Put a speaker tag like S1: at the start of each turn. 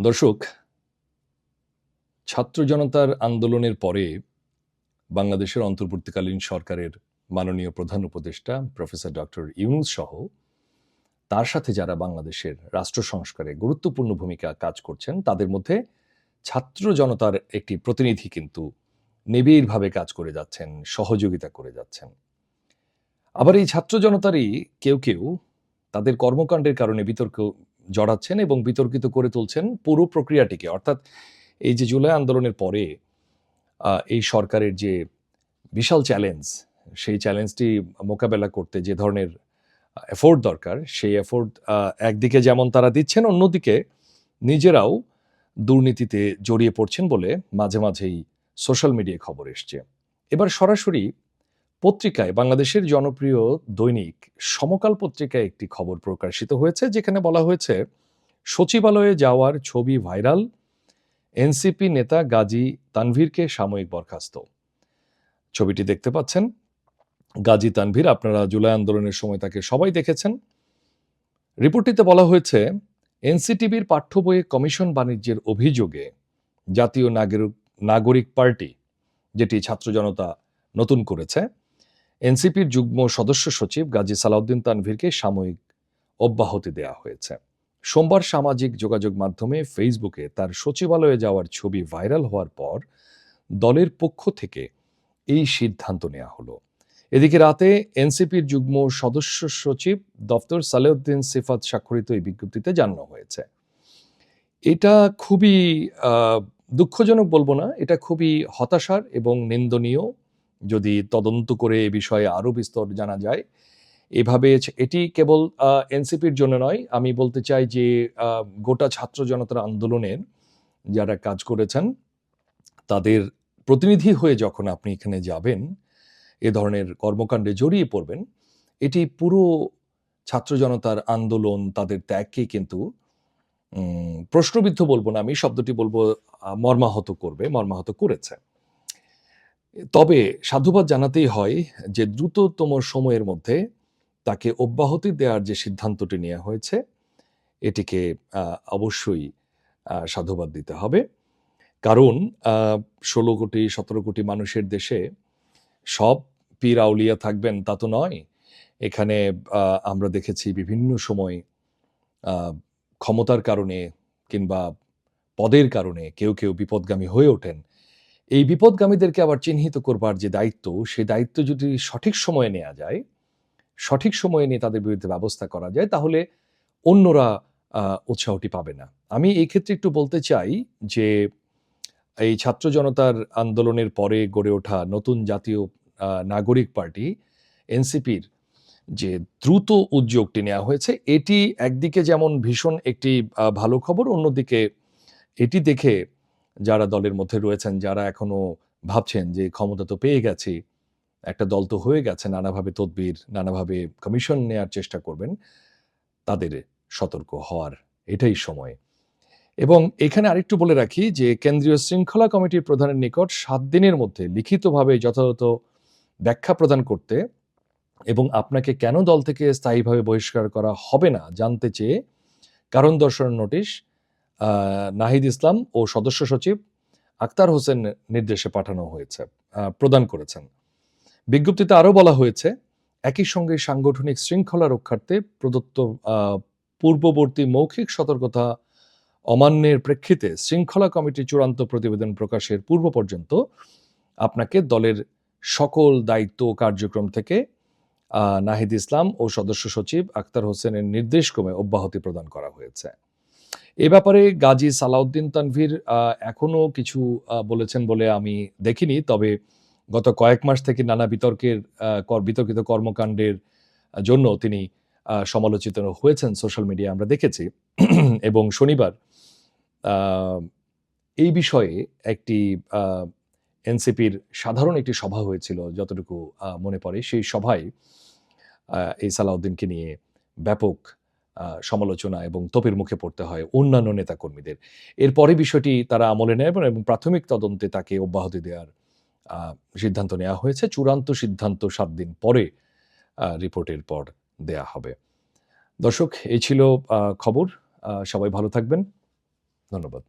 S1: দর্শক, ছাত্র জনতার আন্দোলনের পরে বাংলাদেশের অন্তর্বর্তীকালীন সরকারের মাননীয় প্রধান উপদেষ্টা প্রফেসর ডক্টর ইউনূস সহ তার সাথে যারা বাংলাদেশের রাষ্ট্র সংস্কারে গুরুত্বপূর্ণ ভূমিকা কাজ করছেন, তাদের মধ্যে ছাত্র জনতার একটি প্রতিনিধি কিন্তু নিবিড়ভাবে কাজ করে যাচ্ছেন, সহযোগিতা করে যাচ্ছেন। আবার এই ছাত্র জনতারই কেউ কেউ তাদের কর্মকাণ্ডের কারণে বিতর্ক জড়াচ্ছেন এবং বিতর্কিত করে তুলছেন পুরো প্রক্রিয়াটিকে। অর্থাৎ এই যে জুলাই আন্দোলনের পরে এই সরকারের যে বিশাল চ্যালেঞ্জ, সেই চ্যালেঞ্জটি মোকাবেলা করতে যে ধরনের এফোর্ট দরকার, সেই এফোর্ট একদিকে যেমন তারা দিচ্ছেন, অন্যদিকে নিজেরাও দুর্নীতিতে জড়িয়ে পড়ছেন বলে মাঝে মাঝেই সোশ্যাল মিডিয়ায় খবর এসছে। এবার সরাসরি পত্রিকায়, বাংলাদেশের জনপ্রিয় দৈনিক সমকাল পত্রিকায় একটি খবর প্রকাশিত হয়েছে, যেখানে বলা হয়েছে সচিবালয়ে যাওয়ার ছবি ভাইরাল, এনসিপি নেতা গাজী তানভীরকে সাময়িক বরখাস্ত। ছবিটি দেখতে পাচ্ছেন। গাজী তানভীর, আপনারা জুলাই আন্দোলনের সময় তাকে সবাই দেখেছেন। রিপোর্টটিতে বলা হয়েছে, এনসিটিবির পাঠ্য বইয়ে কমিশন বাণিজ্যের অভিযোগে জাতীয় নাগরিক পার্টি, যেটি ছাত্র জনতা নতুন করেছে, এনসিপির যুগ্ম সদস্য সচিব গাজী সালাউদ্দিন তানভীরকে সাময়িক অব্যাহতি দেওয়া হয়েছে। সোমবার সামাজিক যোগাযোগ মাধ্যমে ফেসবুকে তার সচিবালয়ে যাওয়ার ছবি ভাইরাল হওয়ার পর দলের পক্ষ থেকে এই সিদ্ধান্ত নেওয়া হলো। এদিকে রাতে এনসিপির যুগ্ম সদস্য সচিব দফতর সালেউদ্দিন সিফাত স্বাক্ষরিত এই বিজ্ঞপ্তিতে জানানো হয়েছে। এটা খুবই দুঃখজনক বলবো না, এটা খুবই হতাশার এবং নিন্দনীয়। যদি তদন্ত করে এ বিষয়ে আরও বিস্তর জানা যায়। এভাবে এটি কেবল এনসিপির জন্য নয়, আমি বলতে চাই যে গোটা ছাত্র জনতার আন্দোলনের যারা কাজ করেছেন, তাদের প্রতিনিধি হয়ে যখন আপনি এখানে যাবেন, এ ধরনের কর্মকাণ্ডে জড়িয়ে পড়বেন, এটি পুরো ছাত্র জনতার আন্দোলন, তাদের ত্যাগকে কিন্তু প্রশ্নবিদ্ধ বলবো না, আমি শব্দটি বলবো মর্মাহত করেছে। তবে সাধুবাদ জানাতেই হয় যে দ্রুততম সময়ের মধ্যে তাকে অব্যাহতি দেওয়ার যে সিদ্ধান্তটি নেওয়া হয়েছে, এটিকে অবশ্যই সাধুবাদ দিতে হবে। কারণ ১৬ কোটি ১৭ কোটি মানুষের দেশে সব পীর আউলিয়া থাকবেন তা তো নয়। এখানে আমরা দেখেছি বিভিন্ন সময় ক্ষমতার কারণে কিংবা পদের কারণে কেউ কেউ বিপদগামী হয়ে ওঠেন। এই বিপদগামীদেরকে আবার চিহ্নিত করবার যে দায়িত্ব, সেই দায়িত্ব যদি সঠিক সময়ে নেওয়া যায়, সঠিক সময়ে নিয়ে তাদের বিরুদ্ধে ব্যবস্থা করা যায়, তাহলে অন্যরা উৎসাহটি পাবে না। আমি এই ক্ষেত্রে একটু বলতে চাই যে এই ছাত্র জনতার আন্দোলনের পরে গড়ে ওঠা নতুন জাতীয় নাগরিক পার্টি এনসিপির যে দ্রুত উদ্যোগটি নেওয়া হয়েছে, এটি একদিকে যেমন ভীষণ একটি ভালো খবর, অন্যদিকে এটি দেখে যারা দলের মধ্যে রয়েছেন, যারা এখনো ভাবছেন যে ক্ষমতা তো পেয়ে গেছি, একটা দল তো হয়ে গেছে, নানাভাবে তদবির, নানাভাবে কমিশন নেয়ার চেষ্টা করবেন, তাদের সতর্ক হওয়ার এটাই সময়। এবং এখানে আরেকটু বলে রাখি যে কেন্দ্রীয় শৃঙ্খলা কমিটির প্রধানের নিকট ৭ দিনের মধ্যে লিখিতভাবে যথাযথ ব্যাখ্যা প্রদান করতে এবং আপনাকে কেন দল থেকে স্থায়ীভাবে বহিষ্কার করা হবে না জানতে চেয়ে কারণ দর্শানোর নোটিশ নাহিদ ইসলাম ও সদস্য সচিব আক্তার হোসেন নির্দেশে পাঠানো হয়েছে, প্রদান করেছেন। বিজ্ঞপ্তিতে আরও বলা হয়েছে, একই সঙ্গে সাংগঠনিক শৃঙ্খলা রক্ষার্থে প্রদত্ত পূর্ববর্তী মৌখিক সতর্কতা অমান্যের প্রেক্ষিতে শৃঙ্খলা কমিটির চূড়ান্ত প্রতিবেদন প্রকাশের পূর্ব পর্যন্ত আপনাকে দলের সকল দায়িত্ব ও কার্যক্রম থেকে নাহিদ ইসলাম ও সদস্য সচিব আক্তার হোসেনের নির্দেশক্রমে অব্যাহতি প্রদান করা হয়েছে। এ ব্যাপারে গাজী সালাউদ্দিন তানভীর এখনো কিছু বলেছেন বলে আমি দেখিনি, তবে গত কয়েক মাস থেকে নানা বিতর্কিত কর্মকাণ্ডের জন্য তিনি সমালোচিত হয়েছেন সোশ্যাল মিডিয়া, আমরা দেখেছি। এবং শনিবার এই বিষয়ে একটি এনসিপির সাধারণ একটি সভা হয়েছিল, যতটুকু মনে পড়ে। সেই সভায় এই সালাউদ্দিনকে নিয়ে ব্যাপক সমালোচনা এবং তোপের মুখে পড়তে হয় অন্যান্য নেতাকর্মীদের। এরপরে বিষয়টি তারা আমলে নেয় এবং প্রাথমিক তদন্তে তাকে অব্যাহতি দেওয়ার সিদ্ধান্ত নেওয়া হয়েছে। চূড়ান্ত সিদ্ধান্ত ৭ দিন পরে রিপোর্টের পর দেয়া হবে। দর্শক, এই ছিল খবর। সবাই ভালো থাকবেন। ধন্যবাদ।